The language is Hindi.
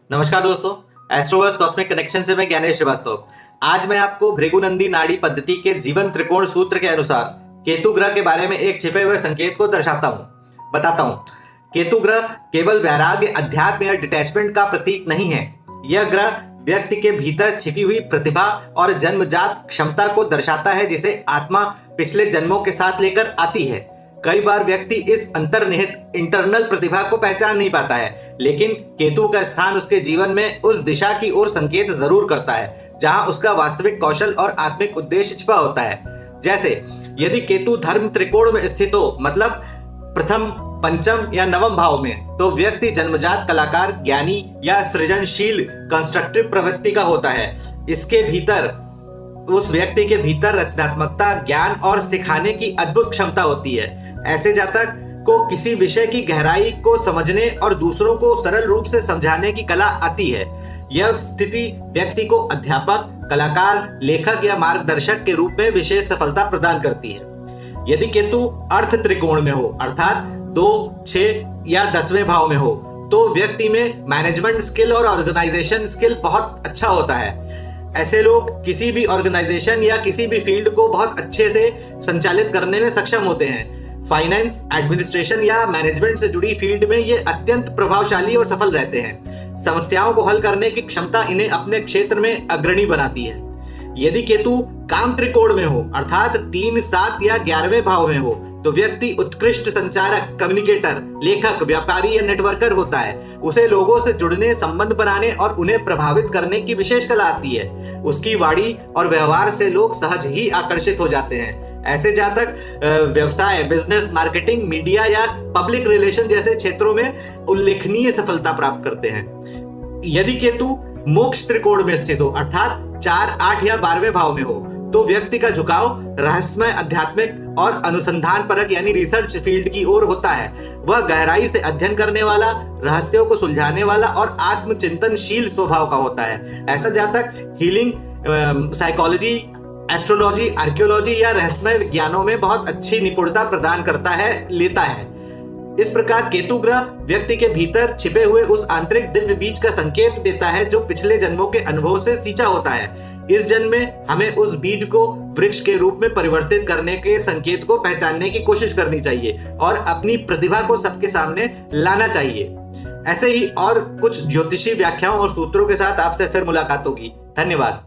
नमस्कार दोस्तों, एस्ट्रोवर्स कॉस्मिक कनेक्शन से मैं ज्ञानेश श्रीवास्तव। आज मैं आपको भृगुनंदी नाड़ी पद्धति के जीवन त्रिकोण सूत्र के अनुसार केतु ग्रह के बारे में एक छिपे हुए संकेत को बताता हूँ। केतु ग्रह केवल वैराग्य, अध्यात्म या डिटैचमेंट का प्रतीक नहीं है। यह ग्रह व्यक्ति के भीतर छिपी हुई प्रतिभा और जन्मजात क्षमता को दर्शाता है, जिसे आत्मा पिछले जन्मों के साथ लेकर आती है। कई बार व्यक्ति इस अंतर्निहित इंटरनल प्रतिभा को पहचान नहीं पाता है, लेकिन केतु का स्थान उसके जीवन में उस दिशा की ओर संकेत जरूर करता है जहां उसका वास्तविक कौशल और आत्मिक उद्देश्य छिपा होता है। जैसे यदि केतु धर्म त्रिकोण में स्थित हो, मतलब प्रथम, पंचम या नवम भाव में, तो व्यक्ति जन्मजात कलाकार, ज्ञानी या सृजनशील कंस्ट्रक्टिव प्रवृत्ति का होता है। इसके भीतर उस व्यक्ति के भीतर रचनात्मकता, ज्ञान और सिखाने की अद्भुत क्षमता होती है। ऐसे जातक को किसी विषय की गहराई को समझने और दूसरों को सरल रूप से समझाने की कला आती है। यह स्थिति व्यक्ति को अध्यापक, कलाकार, लेखक या मार्गदर्शक के रूप में विशेष सफलता प्रदान करती है। यदि केतु अर्थ त्रिकोण में हो, अर्थात 2, 6 या 10वें भाव में हो, तो व्यक्ति में मैनेजमेंट स्किल और ऑर्गेनाइजेशन स्किल बहुत अच्छा होता है। ऐसे लोग किसी भी ऑर्गेनाइजेशन या किसी भी फील्ड को बहुत अच्छे से संचालित करने में सक्षम होते हैं। फाइनेंस, एडमिनिस्ट्रेशन या मैनेजमेंट से जुड़ी फील्ड में ये अत्यंत प्रभावशाली और सफल रहते हैं। समस्याओं को हल करने की क्षमता इन्हें अपने क्षेत्र में अग्रणी बनाती है। यदि केतु काम त्रिकोण में हो, अर्थात 3, 7 या 11वें भाव में हो, तो व्यक्ति उत्कृष्ट संचारक, कम्युनिकेटर, लेखक, व्यापारी या नेटवर्कर होता है। उसे लोगों से जुड़ने, संबंध बनाने और उन्हें प्रभावित करने की विशेष कला आती है। उसकी वाणी और व्यवहार से लोग सहज ही आकर्षित हो जाते हैं। ऐसे जातक व्यवसाय, बिजनेस, मार्केटिंग, मीडिया या पब्लिक रिलेशन जैसे क्षेत्रों में उल्लेखनीय सफलता प्राप्त करते हैं। यदि केतु मोक्ष त्रिकोण में स्थित हो, अर्थात 4, 8 या 12वें भाव में हो, तो व्यक्ति का झुकाव रहस्यमय, आध्यात्मिक और अनुसंधान परक यानी रिसर्च फील्ड की ओर होता है। वह गहराई से अध्ययन करने वाला, रहस्यों को सुलझाने वाला और आत्मचिंतनशील स्वभाव का होता है। ऐसा जातक हीलिंग, साइकोलॉजी, एस्ट्रोलॉजी, आर्कियोलॉजी या रहस्यमय विज्ञानों में बहुत अच्छी निपुणता प्रदान लेता है। इस प्रकार केतु ग्रह व्यक्ति के भीतर छिपे हुए उस आंतरिक दिव्य बीज का संकेत देता है जो पिछले जन्मों के अनुभव से सींचा होता है। इस जन्म में हमें उस बीज को वृक्ष के रूप में परिवर्तित करने के संकेत को पहचानने की कोशिश करनी चाहिए और अपनी प्रतिभा को सबके सामने लाना चाहिए। ऐसे ही और कुछ ज्योतिषी व्याख्याओं और सूत्रों के साथ आपसे फिर मुलाकात होगी। धन्यवाद।